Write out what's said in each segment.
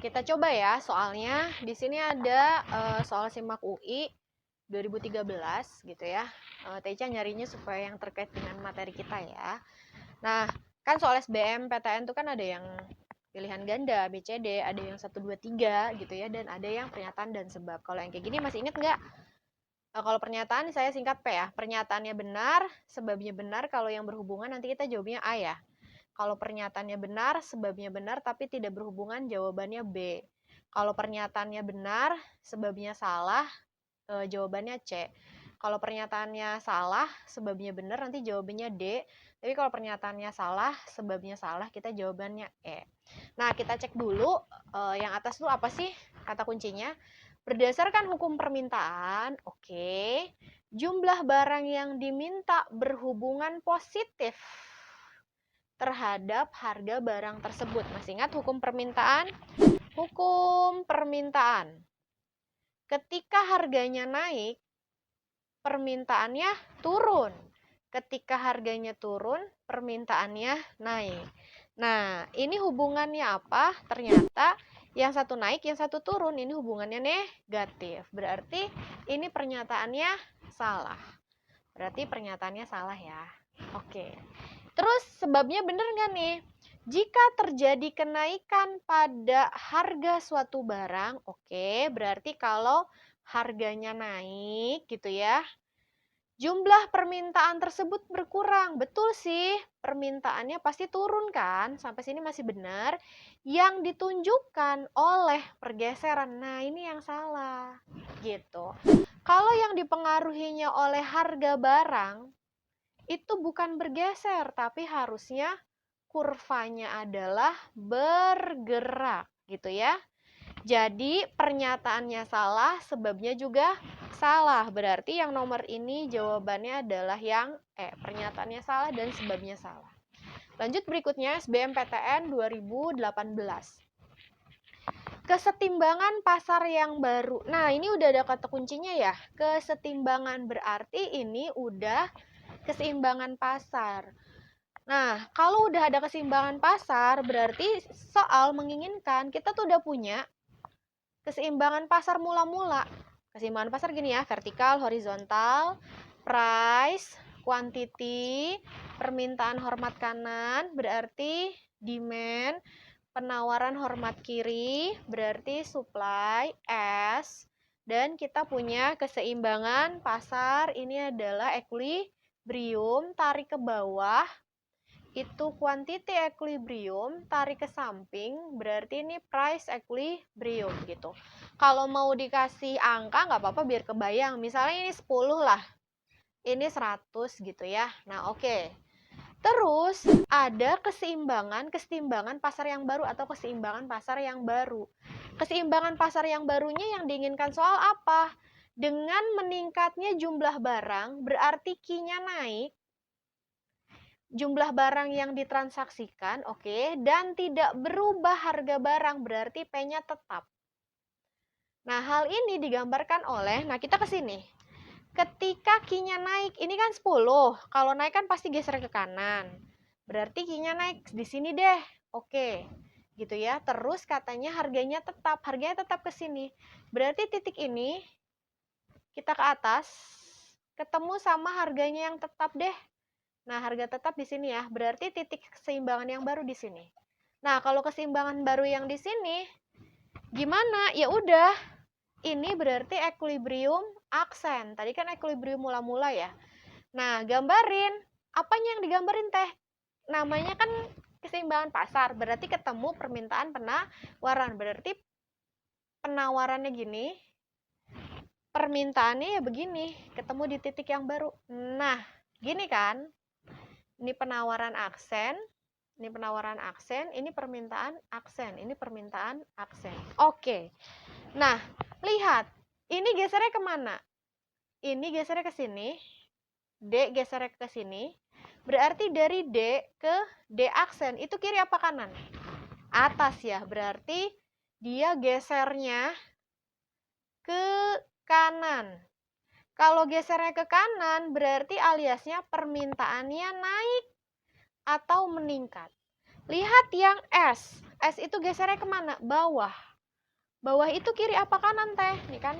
Kita coba ya soalnya. Di sini ada soal SIMAK UI 2013 gitu ya. Teca nyarinya supaya yang terkait dengan materi kita ya. Nah, kan soal SBM PTN tuh kan ada yang pilihan ganda, BCD, ada yang 1, 2, 3 gitu ya, dan ada yang pernyataan dan sebab. Kalau yang kayak gini masih inget nggak? Kalau pernyataan saya singkat P ya. Pernyataannya benar, sebabnya benar. Kalau yang berhubungan nanti kita jawabnya A ya. Kalau pernyataannya benar, sebabnya benar, tapi tidak berhubungan, jawabannya B. Kalau pernyataannya benar, sebabnya salah, jawabannya C. Kalau pernyataannya salah, sebabnya benar, nanti jawabannya D. Tapi kalau pernyataannya salah, sebabnya salah, kita jawabannya E. Nah, kita cek dulu yang atas itu apa sih kata kuncinya. Berdasarkan hukum permintaan, oke, jumlah barang yang diminta berhubungan positif terhadap harga barang tersebut. Masih ingat hukum permintaan? Hukum permintaan. Ketika harganya naik, permintaannya turun. Ketika harganya turun, permintaannya naik. Nah, ini hubungannya apa? Ternyata yang satu naik, yang satu turun. Ini hubungannya negatif. Berarti ini pernyataannya salah. Berarti pernyataannya salah ya. Oke. Terus sebabnya bener nggak nih? Jika terjadi kenaikan pada harga suatu barang, oke, berarti kalau harganya naik gitu ya, jumlah permintaan tersebut berkurang. Betul sih, permintaannya pasti turun kan? Sampai sini masih benar. Yang ditunjukkan oleh pergeseran, nah ini yang salah gitu. Kalau yang dipengaruhinya oleh harga barang, itu bukan bergeser, tapi harusnya kurvanya adalah bergerak gitu ya. Jadi pernyataannya salah, sebabnya juga salah. Berarti yang nomor ini jawabannya adalah yang E. Pernyataannya salah dan sebabnya salah. Lanjut berikutnya SBMPTN 2018. Kesetimbangan pasar yang baru. Nah, ini udah ada kata kuncinya ya. Kesetimbangan berarti ini udah keseimbangan pasar. Nah, kalau udah ada keseimbangan pasar, berarti soal menginginkan kita tuh udah punya keseimbangan pasar mula-mula. Keseimbangan pasar gini ya, vertikal, horizontal, price, quantity, permintaan hormat kanan, berarti demand, penawaran hormat kiri, berarti supply, S, dan kita punya keseimbangan pasar, ini adalah equilibrium, tarik ke bawah, itu quantity equilibrium, tarik ke samping, berarti ini price equilibrium gitu. Kalau mau dikasih angka nggak apa-apa biar kebayang, misalnya ini 10 lah, ini 100 gitu ya. Nah oke. Terus ada keseimbangan pasar yang baru atau keseimbangan pasar yang baru. Keseimbangan pasar yang barunya yang diinginkan soal apa? Dengan meningkatnya jumlah barang, berarti Q-nya naik, jumlah barang yang ditransaksikan, oke, dan tidak berubah harga barang, berarti P-nya tetap. Nah, hal ini digambarkan oleh, nah kita ke sini. Ketika Q-nya naik, ini kan 10, kalau naik kan pasti geser ke kanan. Berarti Q-nya naik di sini deh, oke. Gitu ya, terus katanya harganya tetap ke sini. Berarti titik ini, kita ke atas, ketemu sama harganya yang tetap deh. Nah, harga tetap di sini ya. Berarti titik keseimbangan yang baru di sini. Nah, kalau keseimbangan baru yang di sini gimana? Ya udah. Ini berarti equilibrium aksen. Tadi kan equilibrium mula-mula ya. Nah, gambarin. Apanya yang digambarin teh? Namanya kan keseimbangan pasar. Berarti ketemu permintaan penawaran. Berarti penawarannya gini. Permintaannya ya begini. Ketemu di titik yang baru. Nah, gini kan? Ini penawaran aksen, ini permintaan aksen. Oke. Nah, lihat. Ini gesernya kemana? Ini gesernya ke sini. D gesernya ke sini. Berarti dari D ke D aksen. Itu kiri apa kanan? Atas ya. Berarti dia gesernya ke kanan. Kalau gesernya ke kanan, berarti aliasnya permintaannya naik atau meningkat. Lihat yang S. S itu gesernya kemana? Bawah. Bawah itu kiri apa kanan, Teh? Nih kan.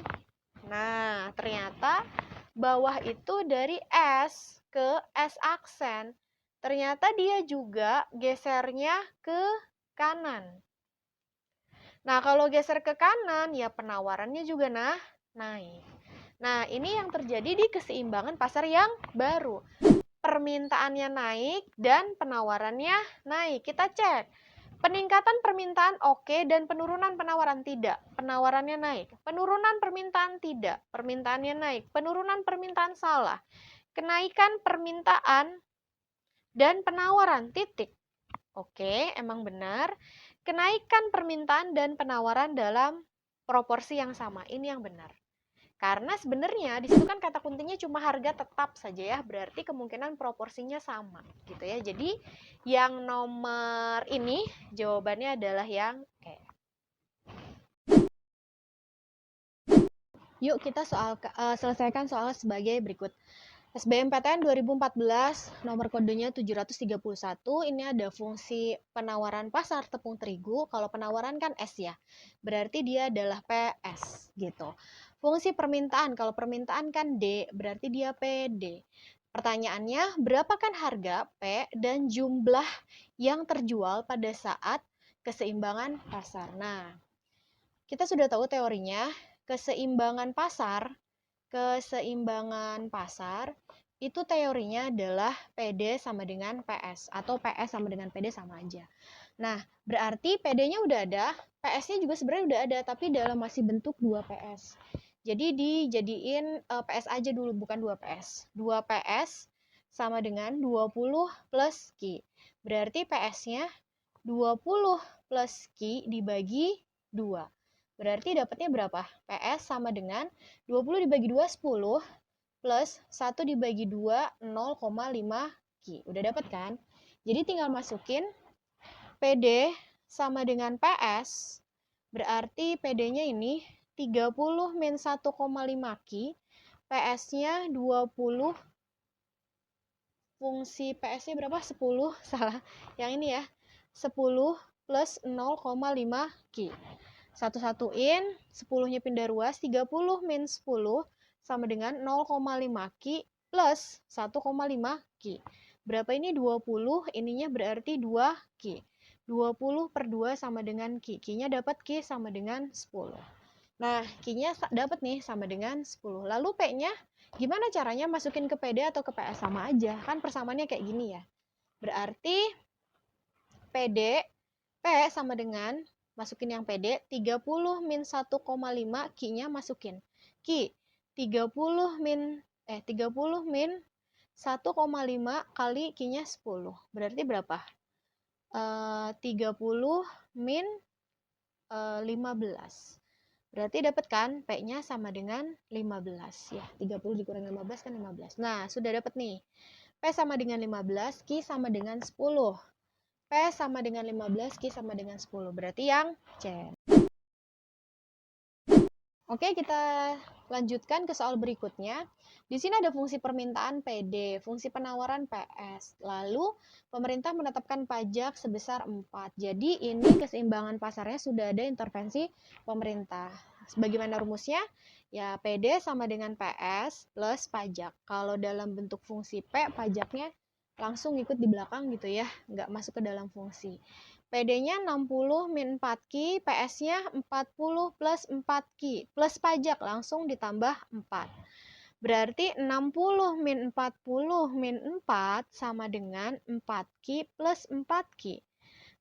Nah, ternyata bawah itu dari S ke S aksen. Ternyata dia juga gesernya ke kanan. Nah, kalau geser ke kanan, ya penawarannya juga naik. Nah, ini yang terjadi di keseimbangan pasar yang baru. Permintaannya naik dan penawarannya naik. Kita cek. Peningkatan permintaan oke dan penurunan penawaran tidak. Penawarannya naik. Penurunan permintaan tidak. Permintaannya naik. Penurunan permintaan salah. Kenaikan permintaan dan penawaran titik. Oke, emang benar. Kenaikan permintaan dan penawaran dalam proporsi yang sama. Ini yang benar. Karena sebenarnya di situ kan kata kuncinya cuma harga tetap saja ya, berarti kemungkinan proporsinya sama gitu ya. Jadi yang nomor ini jawabannya adalah yang E. Yuk kita selesaikan soal sebagai berikut. SBMPTN 2014 nomor kodenya 731, ini ada fungsi penawaran pasar tepung terigu. Kalau penawaran kan S ya, berarti dia adalah PS gitu. Fungsi permintaan, kalau permintaan kan D, berarti dia PD. Pertanyaannya, berapa kan harga P dan jumlah yang terjual pada saat keseimbangan pasar? Nah, kita sudah tahu teorinya, keseimbangan pasar itu teorinya adalah PD sama dengan PS atau PS sama dengan PD sama aja. Nah, berarti PD-nya udah ada, PS-nya juga sebenarnya udah ada, tapi dalam masih bentuk 2 PS. Jadi dijadiin PS aja dulu, bukan 2 PS. 2 PS sama dengan 20 plus Q. Berarti PS-nya 20 plus Q dibagi 2. Berarti dapatnya berapa? PS sama dengan 20 dibagi 2, 10, plus 1 dibagi 2, 0,5 Q. Udah dapat kan? Jadi tinggal masukin PD sama dengan PS, berarti PD-nya ini 30 min 1,5 Q, PS-nya 20, fungsi PS-nya berapa? 10, salah. Yang ini ya, 10 plus 0,5 Q. Satu-satuin, 10-nya pindah ruas, 30 min 10 sama dengan 0,5 Q plus 1,5 Q. Berapa ini? 20, ininya berarti 2 Q. 20 per 2 sama dengan Q. Q-nya dapat Q sama dengan 10. Nah, Q-nya dapat nih sama dengan 10. Lalu P-nya gimana caranya masukin ke PD atau ke PS? Sama aja, kan persamaannya kayak gini ya. Berarti PD, P sama dengan, masukin yang PD, 30 min 1,5, Q-nya masukin. Q, 30 min 1,5 kali Q-nya 10. Berarti berapa? 30 min 15. Berarti dapat kan P-nya sama dengan 15 ya. 30 dikurangi 15 kan 15. Nah, sudah dapat nih. P sama dengan 15, Q sama dengan 10. P sama dengan 15, Q sama dengan 10. Berarti yang C. Oke, kita lanjutkan ke soal berikutnya. Di sini ada fungsi permintaan PD, fungsi penawaran PS. Lalu, pemerintah menetapkan pajak sebesar 4. Jadi, ini keseimbangan pasarnya sudah ada intervensi pemerintah. Bagaimana rumusnya? Ya, PD sama dengan PS plus pajak. Kalau dalam bentuk fungsi P, pajaknya langsung ikut di belakang gitu ya, nggak masuk ke dalam fungsi. PD-nya 60 min 4Q, PS-nya 40 plus 4Q, plus pajak langsung ditambah 4. Berarti 60 min 40 min 4 sama dengan 4Q plus 4Q.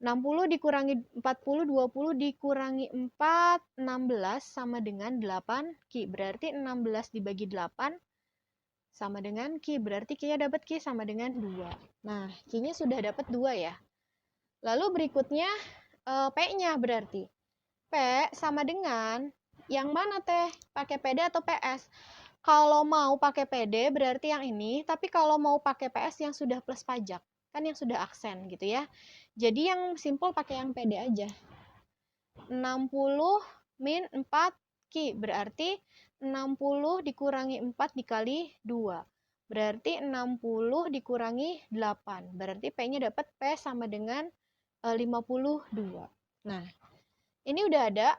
60 dikurangi 40, 20 dikurangi 4, 16 sama dengan 8Q. Berarti 16 dibagi 8 sama dengan Q. Berarti Q-nya dapat Q sama dengan 2. Nah, Q-nya sudah dapat 2 ya. Lalu berikutnya P-nya berarti. P sama dengan yang mana Teh? Pakai PD atau PS? Kalau mau pakai PD berarti yang ini, tapi kalau mau pakai PS yang sudah plus pajak. Kan yang sudah aksen gitu ya. Jadi yang simple pakai yang PD aja. 60 min 4Q berarti 60 dikurangi 4 dikali 2. Berarti 60 dikurangi 8. Berarti P-nya dapat P sama dengan 52. Nah, ini udah ada.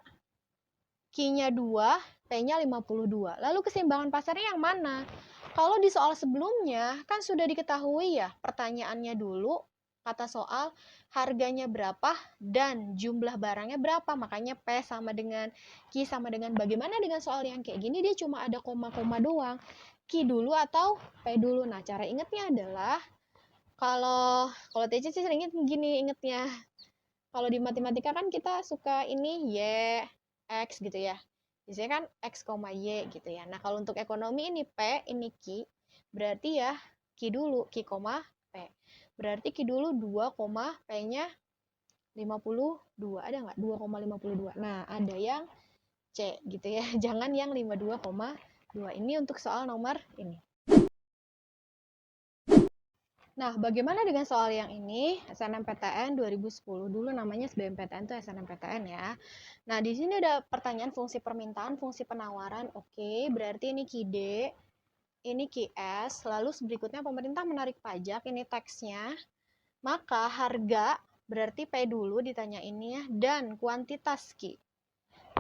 Q-nya 2, P-nya 52. Lalu keseimbangan pasarnya yang mana? Kalau di soal sebelumnya, kan sudah diketahui ya, pertanyaannya dulu, kata soal, harganya berapa dan jumlah barangnya berapa. Makanya P sama dengan Q sama dengan bagaimana dengan soal yang kayak gini, dia cuma ada koma-koma doang. Q dulu atau P dulu. Nah, cara ingetnya adalah, kalau TC sih sering gini ingetnya. Kalau di matematika kan kita suka ini Y, X gitu ya. Biasanya kan X, Y gitu ya. Nah, kalau untuk ekonomi ini P, ini Q. Berarti ya Q dulu, Q, P. Berarti Q dulu 2, P-nya 52. Ada nggak? 2,52. Nah, ada yang C gitu ya. Jangan yang 52,2. Ini untuk soal nomor ini. Nah, bagaimana dengan soal yang ini? SNMPTN 2010 dulu namanya SBMPTN itu SNMPTN ya. Nah, di sini ada pertanyaan fungsi permintaan, fungsi penawaran. Oke, berarti ini QD, ini QS, lalu berikutnya pemerintah menarik pajak, ini teksnya. Maka harga berarti P dulu ditanya ini ya, dan kuantitas Q.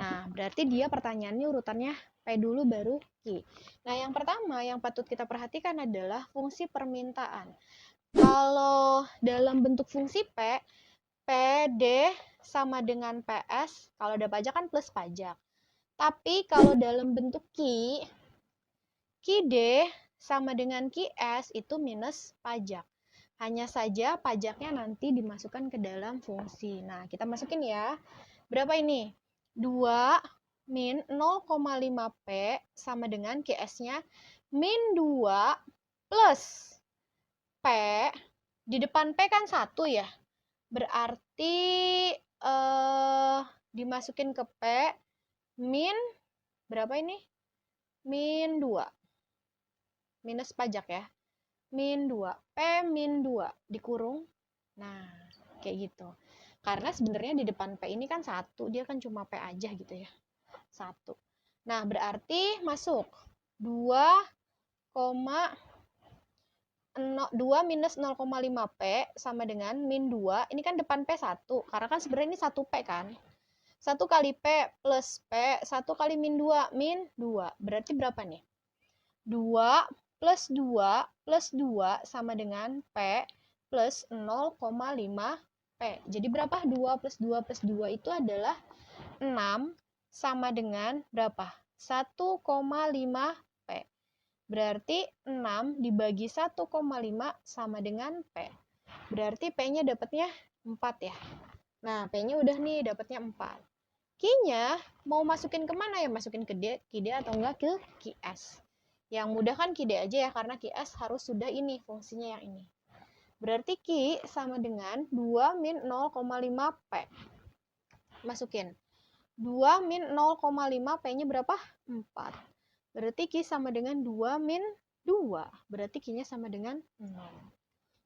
Nah, berarti dia pertanyaannya urutannya P dulu baru Q. Nah, yang pertama yang patut kita perhatikan adalah fungsi permintaan. Kalau dalam bentuk fungsi P, PD sama dengan PS, kalau ada pajak kan plus pajak. Tapi kalau dalam bentuk QD sama dengan QS itu minus pajak. Hanya saja pajaknya nanti dimasukkan ke dalam fungsi. Nah, kita masukin ya. Berapa ini? 2 min 0,5 P sama dengan QS-nya min 2 plus P, di depan P kan 1 ya. Berarti dimasukin ke P min berapa ini? Min 2. Minus pajak ya. Min 2. P min 2 dikurung. Nah, kayak gitu. Karena sebenarnya di depan P ini kan 1, dia kan cuma P aja gitu ya. 1. Nah, berarti masuk 2, 2 minus 0,5 P sama dengan min 2. Ini kan depan P 1. Karena kan sebenarnya ini 1 P kan. 1 kali P plus P, 1 kali min 2, min 2. Berarti berapa nih? 2 plus 2 plus 2 sama dengan P plus 0,5 P. Jadi berapa? 2 plus 2 plus 2 itu adalah 6 sama dengan berapa? 1,5 P. Berarti 6 dibagi 1,5 sama dengan P. Berarti P-nya dapatnya 4 ya. Nah, P-nya udah nih dapatnya 4. Q-nya mau masukin kemana ya? Masukin ke D atau enggak ke QS. Yang mudah kan QD aja ya, karena QS harus sudah ini, fungsinya yang ini. Berarti Q sama dengan 2 min 0,5 P. Masukin. 2 min 0,5 P-nya berapa? 4. Berarti Q sama dengan 2 min 2. Berarti Q-nya sama dengan 0.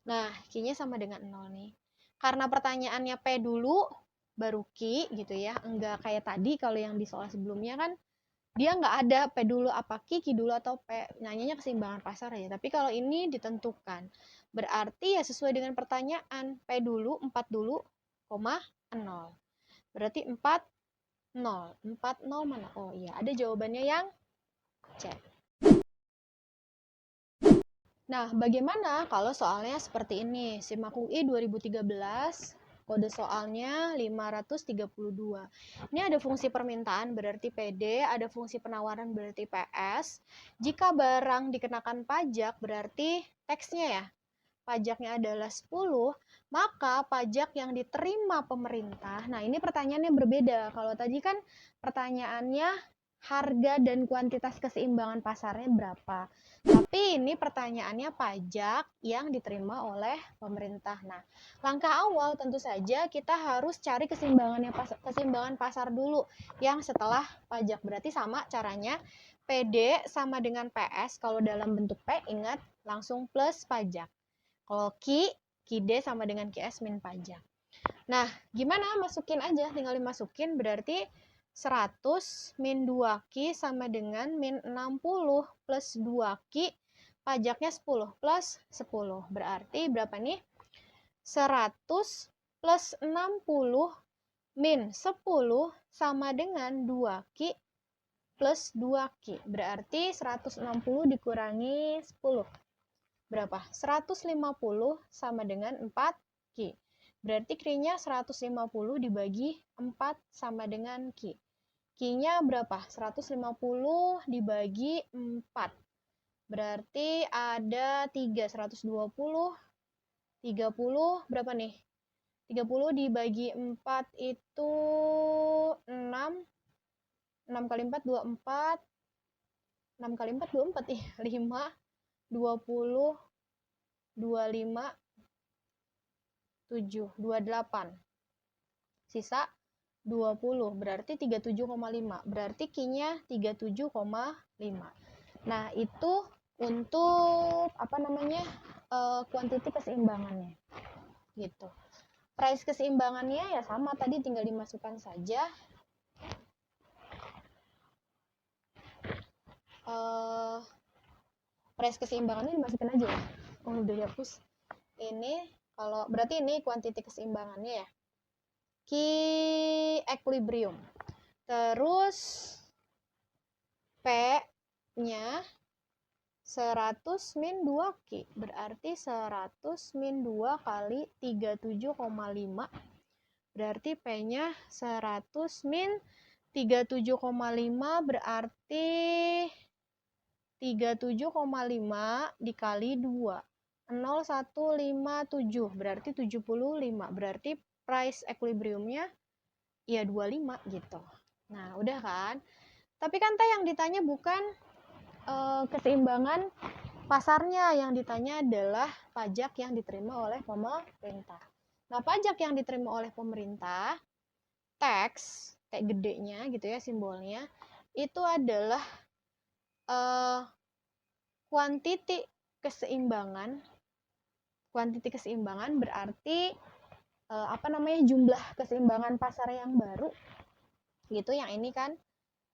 Nah, Q-nya sama dengan 0 nih. Karena pertanyaannya P dulu, baru Q gitu ya. Enggak kayak tadi kalau yang di soal sebelumnya kan, dia nggak ada P dulu apa Q dulu atau P. Nanyanya keseimbangan pasar ya. Tapi kalau ini ditentukan. Berarti ya sesuai dengan pertanyaan. P dulu, 4 dulu, 0. Berarti 4, 0. 4, 0 mana? Oh iya, ada jawabannya yang C. Nah, bagaimana kalau soalnya seperti ini? SIMAK UI 2013, kode soalnya 532. Ini ada fungsi permintaan berarti PD, ada fungsi penawaran berarti PS. Jika barang dikenakan pajak berarti teksnya ya, pajaknya adalah 10, maka pajak yang diterima pemerintah, nah ini pertanyaannya berbeda. Kalau tadi kan pertanyaannya harga dan kuantitas keseimbangan pasarnya berapa. Tapi ini pertanyaannya pajak yang diterima oleh pemerintah. Nah, langkah awal tentu saja kita harus cari keseimbangan pasar dulu yang setelah pajak. Berarti sama caranya, PD sama dengan PS. Kalau dalam bentuk P, ingat langsung plus pajak. Kalau QD sama dengan QS min pajak. Nah, gimana? Masukin aja, tinggal dimasukin. Berarti 100 min 2Q sama dengan min 60 plus 2Q, pajaknya 10 plus 10. Berarti berapa nih? 100 plus 60 min 10 sama dengan 2Q plus 2Q. Berarti 160 dikurangi 10. Berapa? 150 sama dengan 4Q. Berarti Q-nya 150 dibagi 4 sama dengan Q. Q-nya berapa? 150 dibagi 4. Berarti ada 3, 120, 30, berapa nih? 30 dibagi 4 itu 6. 6 kali 4, 24. 6 kali 4, 24. 5, 20, 25, 7, 28. Sisa 20, berarti 37,5. Berarti Q-nya 37,5. Nah, itu untuk kuantiti keseimbangannya. Gitu. Price keseimbangannya ya sama tadi, tinggal dimasukkan saja. Price keseimbangannya dimasukin aja ya. Oh, udah dihapus. Ini kalau berarti ini kuantiti keseimbangannya ya. Key equilibrium. Terus P-nya 100 min 2Q. Berarti 100 min 2 kali 37,5. Berarti P-nya 100 min 37,5 berarti 37,5 dikali 2. 0,157 berarti 75. Berarti price equilibriumnya ya 25 gitu. Nah, udah kan? Tapi kan yang ditanya bukan keseimbangan pasarnya, yang ditanya adalah pajak yang diterima oleh pemerintah. Nah, pajak yang diterima oleh pemerintah, tax, kayak gedenya gitu ya simbolnya, itu adalah kuantiti keseimbangan. Kuantiti keseimbangan berarti jumlah keseimbangan pasar yang baru gitu, yang ini kan,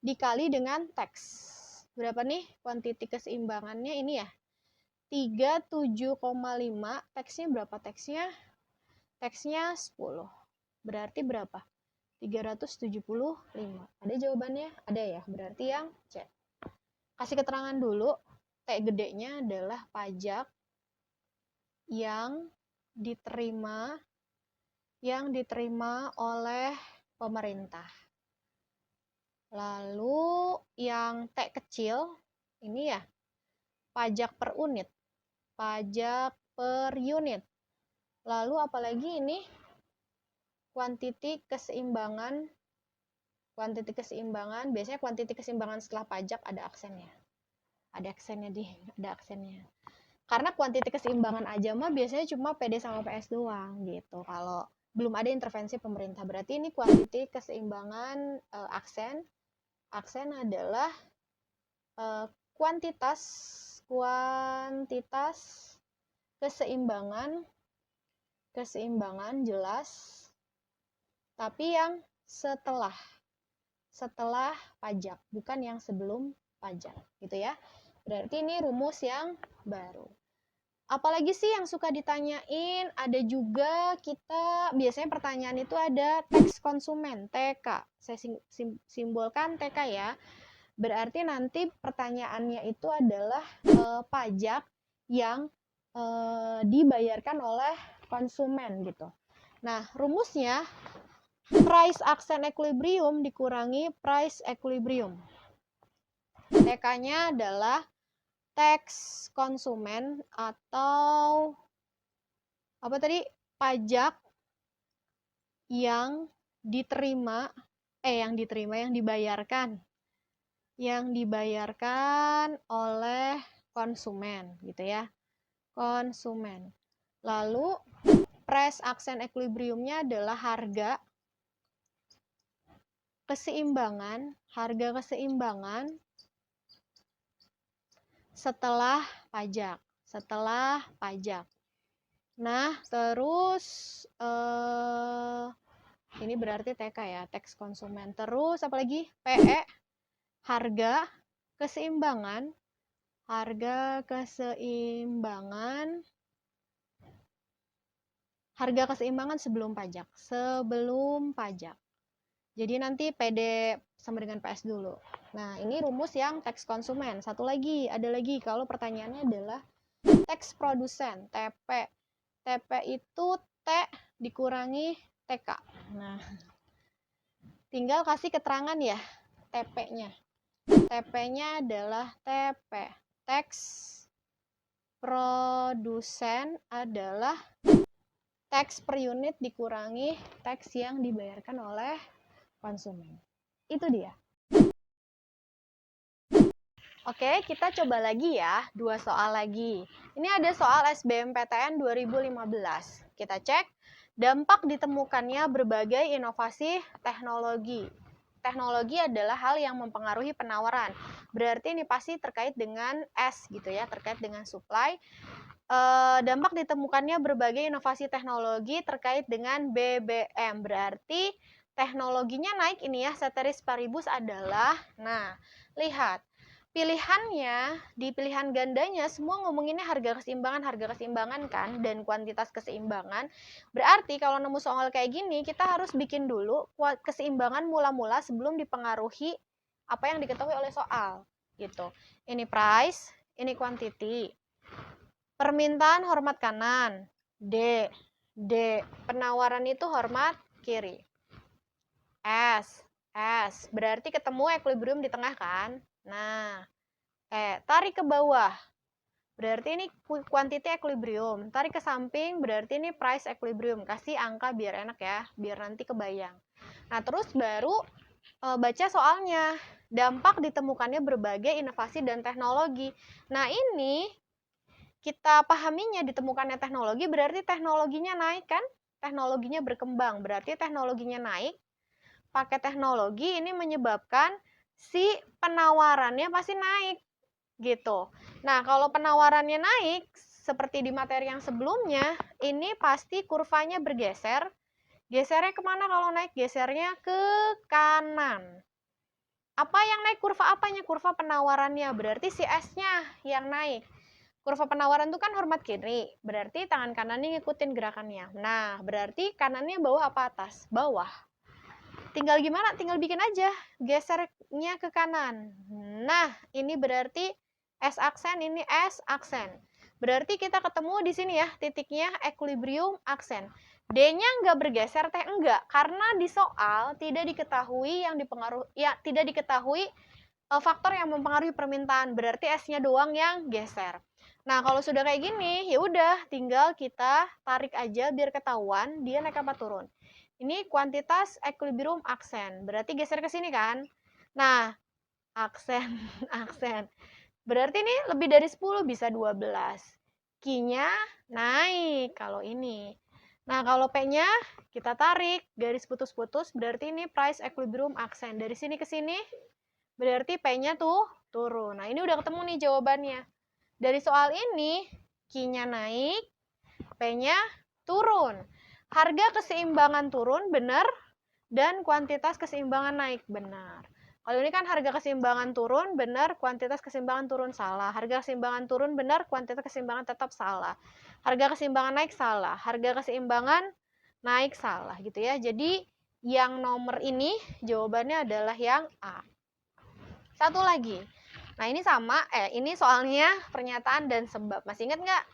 dikali dengan tax. Berapa nih kuantiti keseimbangannya ini ya? 37,5. Taxnya berapa? Taxnya 10. Berarti berapa? 375. Ada jawabannya? Ada ya? Berarti yang C. Kasih keterangan dulu. T gedenya adalah pajak yang diterima oleh pemerintah. Lalu yang T kecil ini ya, pajak per unit. Pajak per unit. Lalu apalagi ini? Kuantiti keseimbangan. Kuantiti keseimbangan, biasanya kuantiti keseimbangan setelah pajak ada aksennya. Ada aksennya. Karena kuantiti keseimbangan aja mah biasanya cuma PD sama PS doang gitu. Kalau belum ada intervensi pemerintah. Berarti ini kuantiti keseimbangan aksen. Aksen adalah kuantitas keseimbangan jelas, tapi yang setelah pajak, bukan yang sebelum pajak, gitu ya. Berarti ini rumus yang baru. Apalagi sih yang suka ditanyain? Ada juga kita biasanya pertanyaan itu ada tax konsumen, TK. Saya simbolkan TK ya. Berarti nanti pertanyaannya itu adalah pajak yang dibayarkan oleh konsumen gitu. Nah, rumusnya price aksen equilibrium dikurangi price equilibrium. TK-nya adalah tax konsumen atau pajak yang dibayarkan oleh konsumen gitu ya. Konsumen. Lalu price aksen equilibriumnya adalah harga keseimbangan setelah pajak. Nah, terus ini berarti TK ya, tax konsumen. Terus apalagi? PE, harga keseimbangan sebelum pajak. Jadi nanti PD sama dengan PS dulu. Nah, ini rumus yang teks konsumen. Satu lagi, ada lagi kalau pertanyaannya adalah teks produsen, TP. TP itu T dikurangi TK. Nah, tinggal kasih keterangan ya TP-nya. TP-nya adalah TP. Teks produsen adalah teks per unit dikurangi teks yang dibayarkan oleh konsumen. Itu dia. Oke, kita coba lagi ya, 2 soal lagi. Ini ada soal SBMPTN 2015. Kita cek, dampak ditemukannya berbagai inovasi teknologi. Teknologi adalah hal yang mempengaruhi penawaran. Berarti ini pasti terkait dengan S gitu ya, terkait dengan supply. Dampak ditemukannya berbagai inovasi teknologi terkait dengan BBM. Berarti teknologinya naik ini ya, ceteris paribus adalah, nah, lihat. Pilihannya, di pilihan gandanya semua ngomonginnya harga keseimbangan kan, dan kuantitas keseimbangan. Berarti kalau nemu soal kayak gini, kita harus bikin dulu keseimbangan mula-mula sebelum dipengaruhi apa yang diketahui oleh soal. Gitu. Ini price, ini quantity. Permintaan hormat kanan. D. Penawaran itu hormat kiri. S. Berarti ketemu equilibrium di tengah kan? Nah, tarik ke bawah. Berarti ini quantity equilibrium. Tarik ke samping berarti ini price equilibrium. Kasih angka biar enak ya, biar nanti kebayang. Nah, terus baru baca soalnya. Dampak ditemukannya berbagai inovasi dan teknologi. Nah, ini kita pahaminya ditemukannya teknologi berarti teknologinya naik kan? Teknologinya berkembang. Berarti teknologinya naik. Pakai teknologi ini menyebabkan si penawarannya pasti naik gitu. Nah, kalau penawarannya naik seperti di materi yang sebelumnya, ini pasti kurvanya bergeser. Gesernya kemana kalau naik? Gesernya ke kanan. Apa yang naik? Kurva apanya? Kurva penawarannya. Berarti si S-nya yang naik. Kurva penawaran itu kan hormat kiri. Berarti tangan kanannya ngikutin gerakannya. Nah, berarti kanannya bawah apa atas? Bawah. Tinggal gimana? Tinggal bikin aja. Gesernya ke kanan. Nah, ini berarti S aksen, ini S aksen. Berarti kita ketemu di sini ya, titiknya equilibrium aksen. D-nya nggak bergeser, teh enggak. Karena di soal tidak diketahui yang dipengaruhi, ya tidak diketahui faktor yang mempengaruhi permintaan. Berarti S-nya doang yang geser. Nah, kalau sudah kayak gini, ya udah tinggal kita tarik aja biar ketahuan dia naik apa turun. Ini kuantitas equilibrium aksen. Berarti geser ke sini kan? Nah, aksen, aksen. Berarti ini lebih dari 10 bisa 12. Q-nya naik kalau ini. Nah, kalau P-nya kita tarik garis putus-putus berarti ini price equilibrium aksen. Dari sini ke sini berarti P-nya tuh turun. Nah, ini udah ketemu nih jawabannya. Dari soal ini Q-nya naik, P-nya turun. Harga keseimbangan turun, benar, dan kuantitas keseimbangan naik, benar. Kalau ini kan harga keseimbangan turun, benar, kuantitas keseimbangan turun, salah. Harga keseimbangan turun, benar, kuantitas keseimbangan tetap salah. Harga keseimbangan naik, salah. Harga keseimbangan naik, salah, gitu ya. Jadi, yang nomor ini jawabannya adalah yang A. Satu lagi. Nah, ini sama, ini soalnya pernyataan dan sebab. Masih ingat nggak?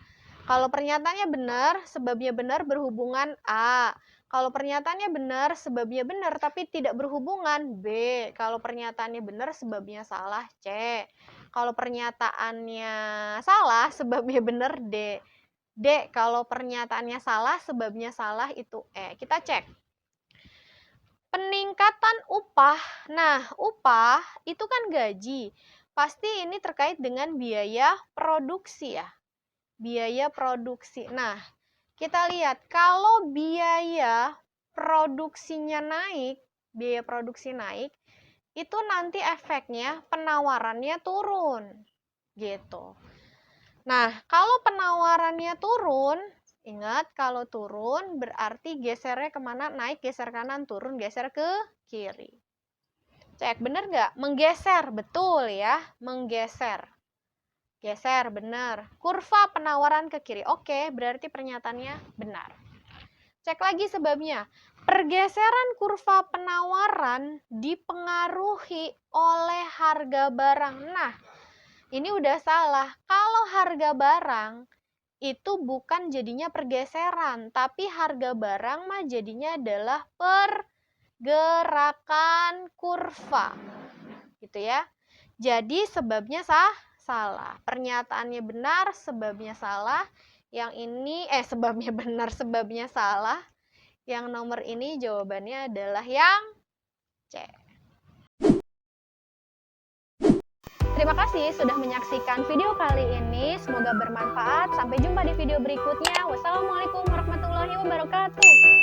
Kalau pernyataannya benar, sebabnya benar berhubungan A. Kalau pernyataannya benar, sebabnya benar tapi tidak berhubungan B. Kalau pernyataannya benar, sebabnya salah C. Kalau pernyataannya salah, sebabnya benar D. Kalau pernyataannya salah, sebabnya salah itu E. Kita cek. Peningkatan upah. Nah, upah itu kan gaji. Pasti ini terkait dengan biaya produksi ya. Biaya produksi. Nah, kita lihat kalau biaya produksinya naik, biaya produksi naik, itu nanti efeknya penawarannya turun. Gitu. Nah, kalau penawarannya turun, ingat kalau turun berarti gesernya kemana? Naik, geser kanan, turun, geser ke kiri. Cek, bener nggak? Menggeser, betul ya, menggeser. Geser, benar. Kurva penawaran ke kiri. Oke, berarti pernyataannya benar. Cek lagi sebabnya. Pergeseran kurva penawaran dipengaruhi oleh harga barang. Nah, ini udah salah. Kalau harga barang itu bukan jadinya pergeseran, tapi harga barang mah jadinya adalah pergerakan kurva. Gitu ya. Jadi sebabnya salah. Pernyataannya benar, sebabnya salah. Yang ini sebabnya benar, sebabnya salah. Yang nomor ini jawabannya adalah yang C. Terima kasih sudah menyaksikan video kali ini. Semoga bermanfaat. Sampai jumpa di video berikutnya. Wassalamualaikum warahmatullahi wabarakatuh.